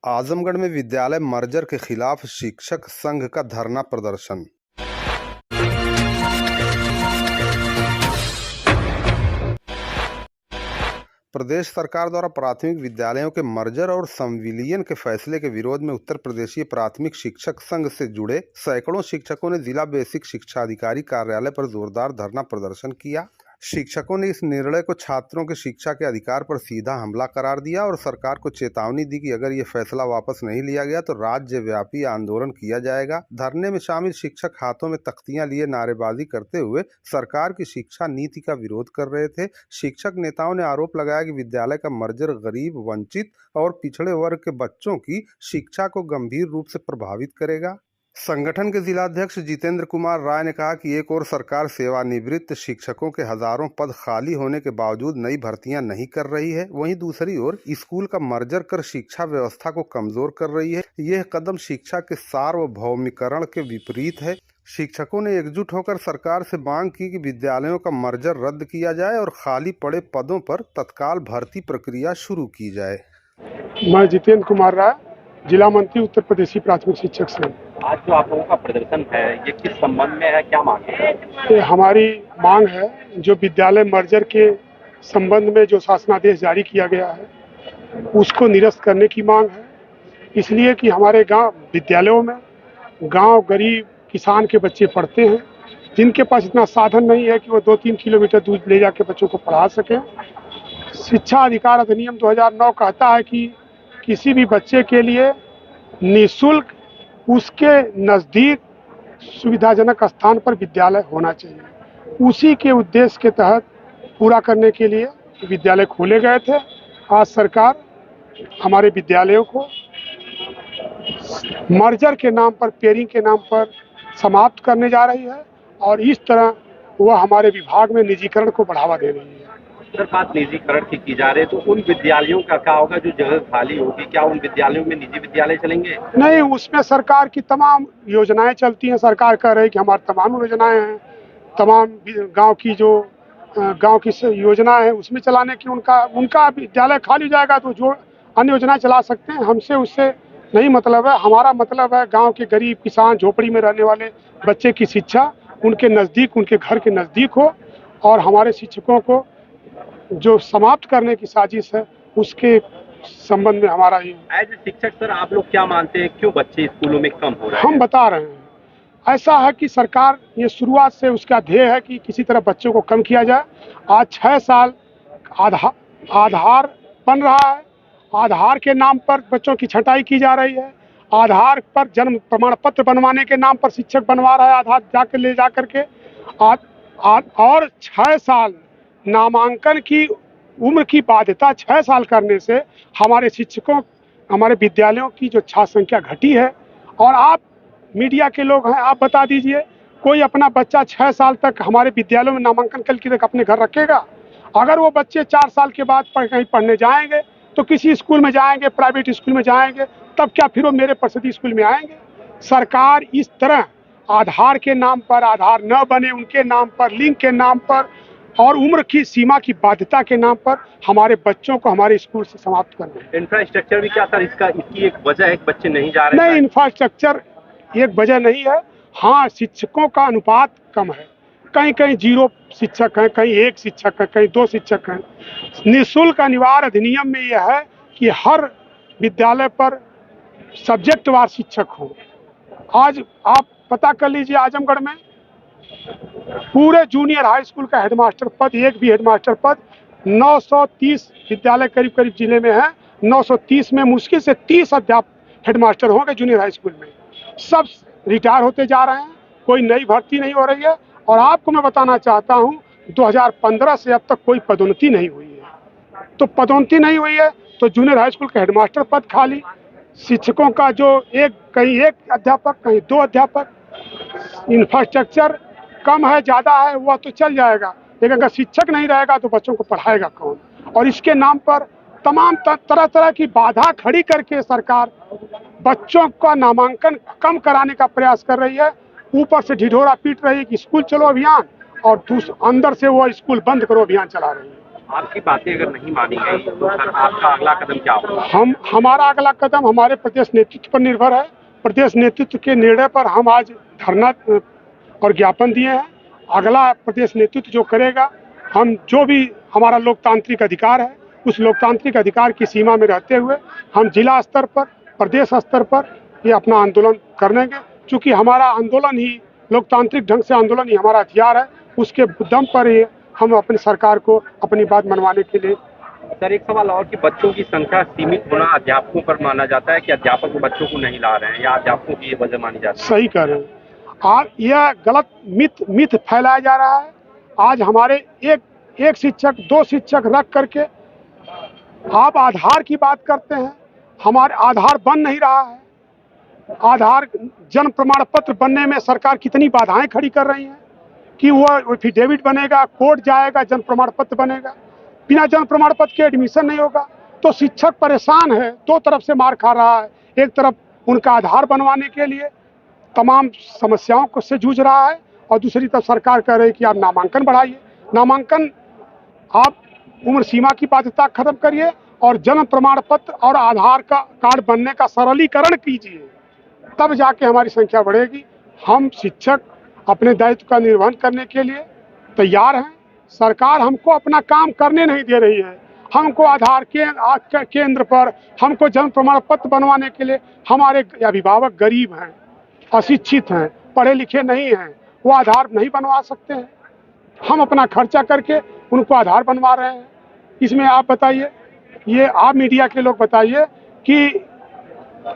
आजमगढ़ में विद्यालय मर्जर के खिलाफ शिक्षक संघ का धरना प्रदर्शन। प्रदेश सरकार द्वारा प्राथमिक विद्यालयों के मर्जर और संविलियन के फैसले के विरोध में उत्तर प्रदेशीय प्राथमिक शिक्षक संघ से जुड़े सैकड़ों शिक्षकों ने जिला बेसिक शिक्षा अधिकारी कार्यालय पर जोरदार धरना प्रदर्शन किया। शिक्षकों ने इस निर्णय को छात्रों के शिक्षा के अधिकार पर सीधा हमला करार दिया और सरकार को चेतावनी दी कि अगर ये फैसला वापस नहीं लिया गया तो राज्यव्यापी आंदोलन किया जाएगा। धरने में शामिल शिक्षक हाथों में तख्तियां लिए नारेबाजी करते हुए सरकार की शिक्षा नीति का विरोध कर रहे थे। शिक्षक नेताओं ने आरोप लगाया कि विद्यालय का मर्जर गरीब, वंचित और पिछड़े वर्ग के बच्चों की शिक्षा को गंभीर रूप से प्रभावित करेगा। संगठन के जिलाध्यक्ष जितेंद्र कुमार राय ने कहा कि एक ओर सरकार सेवानिवृत्त शिक्षकों के हजारों पद खाली होने के बावजूद नई भर्तियां नहीं कर रही है, वहीं दूसरी ओर स्कूल का मर्जर कर शिक्षा व्यवस्था को कमजोर कर रही है। यह कदम शिक्षा के सार्वभौमिकरण के विपरीत है। शिक्षकों ने एकजुट होकर सरकार से मांग की कि विद्यालयों का मर्जर रद्द किया जाए और खाली पड़े पदों पर तत्काल भर्ती प्रक्रिया शुरू की जाए। मैं जितेंद्र कुमार राय, जिला मंत्री उत्तर प्रदेशी प्राथमिक शिक्षक संघ। आज जो आप लोगों का प्रदर्शन है ये किस संबंध में है, क्या मांग है? ये हमारी मांग है जो विद्यालय मर्जर के संबंध में जो शासनादेश जारी किया गया है उसको निरस्त करने की मांग है। इसलिए कि हमारे गांव विद्यालयों में गांव गरीब किसान के बच्चे पढ़ते हैं, जिनके पास इतना साधन नहीं है कि वो 2-3 किलोमीटर दूर ले जाके बच्चों को पढ़ा सकें। शिक्षा अधिकार अधिनियम 2009 कहता है कि किसी भी बच्चे के लिए निःशुल्क उसके नज़दीक सुविधाजनक स्थान पर विद्यालय होना चाहिए। उसी के उद्देश्य के तहत पूरा करने के लिए विद्यालय खोले गए थे। आज सरकार हमारे विद्यालयों को मर्जर के नाम पर, पेयरिंग के नाम पर समाप्त करने जा रही है और इस तरह वह हमारे विभाग में निजीकरण को बढ़ावा दे रही है। सर, बात निजीकरण की जा रही है तो उन विद्यालयों का क्या होगा जो जगह खाली होगी? क्या उन विद्यालयों में निजी विद्यालय चलेंगे? नहीं, उसमें सरकार की तमाम योजनाएं चलती हैं। सरकार कह रही है कि हमारी तमाम योजनाएं हैं, तमाम गांव की जो गांव की योजना है उसमें चलाने की उनका विद्यालय खाली हो जाएगा तो जो अन्य योजनाएं चला सकते हैं। हमसे उससे नहीं मतलब है। हमारा मतलब है गाँव के गरीब किसान झोपड़ी में रहने वाले बच्चे की शिक्षा उनके नज़दीक, उनके घर के नज़दीक हो और हमारे शिक्षकों को जो समाप्त करने की साजिश है उसके संबंध में हमारा ही। एज ए शिक्षक सर, आप लोग क्या मानते हैं क्यों बच्चे स्कूलों में कम हो रहे हैं? हम बता रहे हैं, ऐसा है कि सरकार ये शुरुआत से उसका ध्येय है कि किसी तरह बच्चों को कम किया जाए। आज 6 साल आधार बन रहा है, आधार के नाम पर बच्चों की छंटाई की जा रही है। आधार पर जन्म प्रमाण पत्र बनवाने के नाम पर शिक्षक बनवा रहा है आधार जाकर ले जा करके। और 6 साल नामांकन की उम्र की बाध्यता 6 साल करने से हमारे शिक्षकों, हमारे विद्यालयों की जो छात्र संख्या घटी है। और आप मीडिया के लोग हैं, आप बता दीजिए, कोई अपना बच्चा 6 साल तक हमारे विद्यालयों में नामांकन करके अपने घर रखेगा? अगर वो बच्चे 4 साल के बाद कहीं पढ़ने जाएंगे तो किसी स्कूल में जाएंगे, प्राइवेट स्कूल में जाएंगे, तब क्या फिर वो मेरे परिषद स्कूल में आएंगे? सरकार इस तरह आधार के नाम पर, आधार न बने उनके नाम पर, लिंक के नाम पर और उम्र की सीमा की बाध्यता के नाम पर हमारे बच्चों को हमारे स्कूल से समाप्त कर रहे हैं। इंफ्रास्ट्रक्चर भी क्या सर इसकी एक वजह है? बच्चे नहीं जा रहे? नहीं, इंफ्रास्ट्रक्चर एक वजह नहीं है। हाँ, शिक्षकों का अनुपात कम है। कहीं कहीं 0 शिक्षक हैं, कहीं 1 शिक्षक है, कहीं 2 शिक्षक हैं। निःशुल्क अनिवार्य अधिनियम में यह है कि हर विद्यालय पर सब्जेक्टवार शिक्षक हो। आज आप पता कर लीजिए, आजमगढ़ में पूरे जूनियर हाई स्कूल का हेडमास्टर पद, एक भी हेडमास्टर पद 930 विद्यालय करीब करीब जिले में है। 930 में मुश्किल से 30 अध्यापक हेडमास्टर होंगे जूनियर हाई स्कूल में। सब रिटायर होते जा रहे हैं, कोई नई भर्ती नहीं हो रही है। और आपको मैं बताना चाहता हूं, 2015 से अब तक कोई पदोन्नति नहीं हुई है। तो पदोन्नति नहीं हुई है तो जूनियर हाई स्कूल का हेडमास्टर पद खाली, शिक्षकों का जो कहीं 1 अध्यापक, कहीं 2 अध्यापक। इंफ्रास्ट्रक्चर कम है, ज़्यादा है, वह तो चल जाएगा, लेकिन अगर शिक्षक नहीं रहेगा तो बच्चों को पढ़ाएगा कौन? और इसके नाम पर तमाम तरह तरह की बाधा खड़ी करके सरकार बच्चों का नामांकन कम कराने का प्रयास कर रही है। ऊपर से ढिढोरा पीट रही है कि स्कूल चलो अभियान, और अंदर से वो स्कूल बंद करो अभियान चला रही है। आपकी बातें अगर नहीं मानी गई तो सर आपका अगला कदम क्या होगा? हमारा अगला कदम हमारे प्रदेश नेतृत्व पर निर्भर है। प्रदेश नेतृत्व के निर्णय पर हम आज धरना और ज्ञापन दिए हैं। अगला प्रदेश नेतृत्व जो करेगा, हम जो भी हमारा लोकतांत्रिक अधिकार है, उस लोकतांत्रिक अधिकार की सीमा में रहते हुए हम जिला स्तर पर, प्रदेश स्तर पर ये अपना आंदोलन करेंगे। चूँकि हमारा आंदोलन ही, लोकतांत्रिक ढंग से आंदोलन ही हमारा हथियार है। उसके दम पर ही हम अपनी सरकार को अपनी बात मनवाने के लिए। सर एक सवाल और कि बच्चों की संख्या सीमित होना अध्यापकों पर माना जाता है कि अध्यापक बच्चों को नहीं ला रहे हैं, या अध्यापकों की ये वजह मानी जाती है? सही कह रहे हैं आप। यह गलत मिथ फैलाया जा रहा है। आज हमारे एक शिक्षक, 2 शिक्षक रख करके आप आधार की बात करते हैं। हमारे आधार बन नहीं रहा है। आधार जन्म प्रमाण पत्र बनने में सरकार कितनी बाधाएं खड़ी कर रही है कि वो एफिडेविट बनेगा, कोर्ट जाएगा, जन्म प्रमाण पत्र बनेगा। बिना जन्म प्रमाण पत्र के एडमिशन नहीं होगा। तो शिक्षक परेशान है, 2 तरफ से मार खा रहा है। एक तरफ उनका आधार बनवाने के लिए तमाम समस्याओं को से जूझ रहा है, और दूसरी तरफ सरकार कह रही है कि आप नामांकन बढ़ाइए। नामांकन, आप उम्र सीमा की बाध्यता खत्म करिए और जन्म प्रमाण पत्र और आधार का कार्ड बनने का सरलीकरण कीजिए, तब जाके हमारी संख्या बढ़ेगी। हम शिक्षक अपने दायित्व का निर्वहन करने के लिए तैयार हैं। सरकार हमको अपना काम करने नहीं दे रही है। हमको आधार केंद्र पर, हमको जन्म प्रमाण पत्र बनवाने के लिए, हमारे अभिभावक गरीब हैं, अशिक्षित हैं, पढ़े लिखे नहीं हैं, वो आधार नहीं बनवा सकते हैं। हम अपना खर्चा करके उनको आधार बनवा रहे हैं। इसमें आप बताइए, ये आप मीडिया के लोग बताइए कि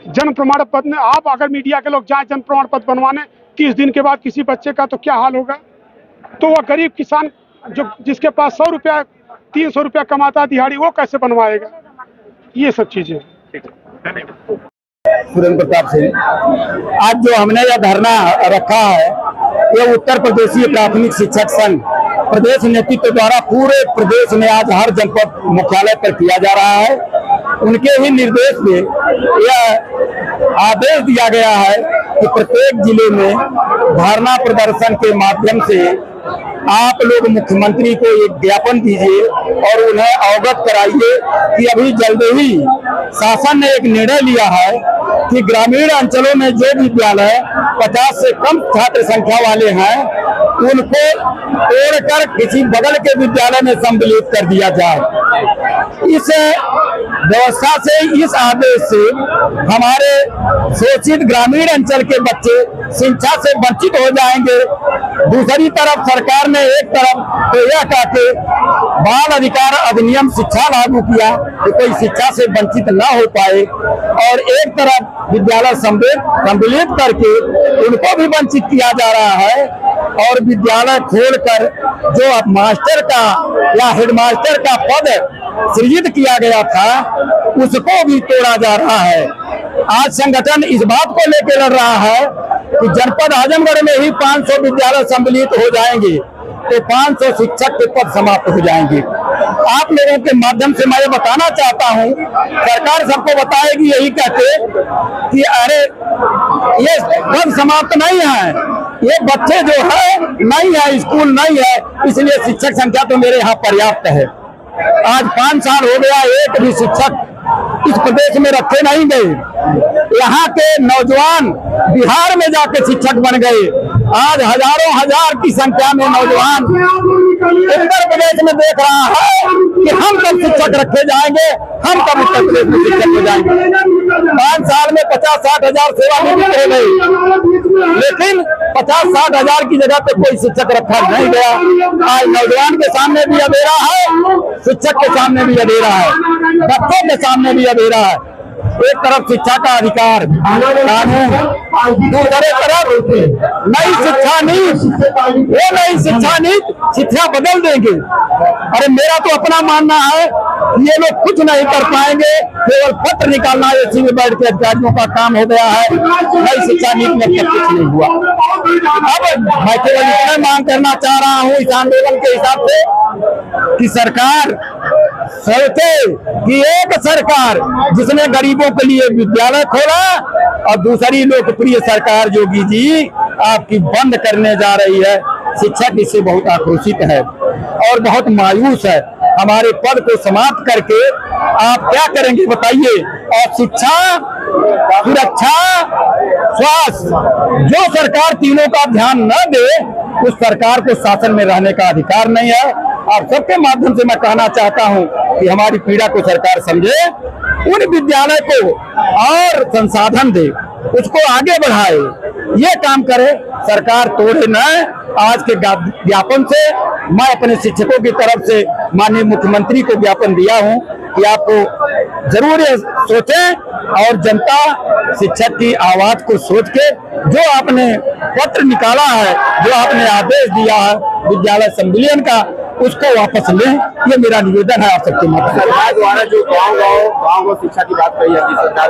जन्म प्रमाण पत्र में आप अगर मीडिया के लोग जाएं जन्म प्रमाण पत्र बनवाने 30 दिन के बाद किसी बच्चे का, तो क्या हाल होगा? तो वह गरीब किसान जिसके पास 100 रुपया 300 रुपया कमाता दिहाड़ी, वो कैसे बनवाएगा? ये सब चीजें। सुरेंद्र प्रताप सिंह, आज जो हमने यह धरना रखा है, ये उत्तर प्रदेशीय प्राथमिक शिक्षक संघ प्रदेश नेतृत्व द्वारा पूरे प्रदेश में आज हर जनपद मुख्यालय पर किया जा रहा है। उनके ही निर्देश में यह आदेश दिया गया है कि प्रत्येक जिले में धरना प्रदर्शन के माध्यम से आप लोग मुख्यमंत्री को एक ज्ञापन दीजिए और उन्हें अवगत कराइए कि अभी जल्द ही शासन ने एक निर्णय लिया है कि ग्रामीण अंचलों में जो विद्यालय 50 से कम छात्र संख्या वाले हैं, उनको तोड़कर किसी बगल के विद्यालय में सम्मिलित कर दिया जाए। इस व्यवस्था से, इस आदेश से हमारे शोषित ग्रामीण अंचल के बच्चे शिक्षा से वंचित हो जाएंगे। दूसरी तरफ सरकार ने एक तरफ तो यह कहते बाल अधिकार अधिनियम शिक्षा लागू किया कि कोई शिक्षा से वंचित न हो पाए, और एक तरफ विद्यालय सम्मिलित करके उनको भी वंचित किया जा रहा है, और विद्यालय खोलकर जो मास्टर का या हेडमास्टर का पद सृजित किया गया था, उसको भी तोड़ा जा रहा है। आज संगठन इस बात को लेकर लड़ रहा है कि जनपद आजमगढ़ में ही 500 विद्यालय सम्मिलित हो जाएंगे तो 500 शिक्षक के पद समाप्त हो जाएंगे। आप लोगों के माध्यम से मैं ये बताना चाहता हूँ, सरकार सबको बताएगी यही कहते कि अरे ये पद समाप्त नहीं है, ये बच्चे जो है नहीं है, स्कूल नहीं है, इसलिए शिक्षक संख्या तो मेरे यहाँ पर्याप्त है। आज 5 साल हो गया, एक भी शिक्षक इस प्रदेश में रखे नहीं गए। यहाँ के नौजवान बिहार में जाके शिक्षक बन गए। आज हजारों हजार की संख्या में नौजवान उत्तर प्रदेश में देख रहा है कि हम कब शिक्षक रखे जाएंगे, हम कब उत्तर प्रदेश में शिक्षक हो जाएंगे। 5 साल में 50-60 हजार सेवानिवृत्त हो गई, लेकिन 50-60 हजार की जगह पे कोई शिक्षक रखा नहीं गया। आज नौजवान के सामने भी अधेरा है, शिक्षक के सामने भी अधेरा है, बच्चों के सामने भी अधेरा है। एक तरफ शिक्षा का अधिकार कानून, दूसरे तरफ नई शिक्षा नीति, वो नई शिक्षा नीति शिक्षा बदल देंगे। अरे मेरा तो अपना मानना है कि ये लोग कुछ नहीं कर पाएंगे, केवल पत्र निकालना एसी में बैठ के अधिकारियों का काम हो गया है। नई शिक्षा नीति में तक कुछ नहीं हुआ। अब मैं केवल इतना मांग करना चाह रहा हूँ इस आंदोलन के हिसाब से कि सरकार सोचे कि एक सरकार जिसने गरीबों के लिए विद्यालय खोला और दूसरी लोकप्रिय सरकार योगी जी आपकी बंद करने जा रही है। शिक्षक इससे बहुत आक्रोशित है और बहुत मायूस है। हमारे पद को समाप्त करके आप क्या करेंगे बताइए। और शिक्षा, सुरक्षा, स्वास्थ्य, जो सरकार तीनों का ध्यान न दे उस सरकार को शासन में रहने का अधिकार नहीं है। और सबके माध्यम से मैं कहना चाहता हूं कि हमारी पीड़ा को सरकार समझे, उन विद्यालय को और संसाधन दे, उसको आगे बढ़ाए, ये काम करे, सरकार तोड़े न। आज के ज्ञापन से मैं अपने शिक्षकों की तरफ से माननीय मुख्यमंत्री को ज्ञापन दिया हूं कि आपको जरूर ये सोचें और जनता शिक्षक की आवाज को सोच के जो आपने पत्र निकाला है, जो आपने आदेश दिया है विद्यालय संविलियन का, उसको वापस लें। ये मेरा निवेदन है आप सबके माध्यम से। सरकार द्वारा जो गाँव शिक्षा की बात कही है सरकार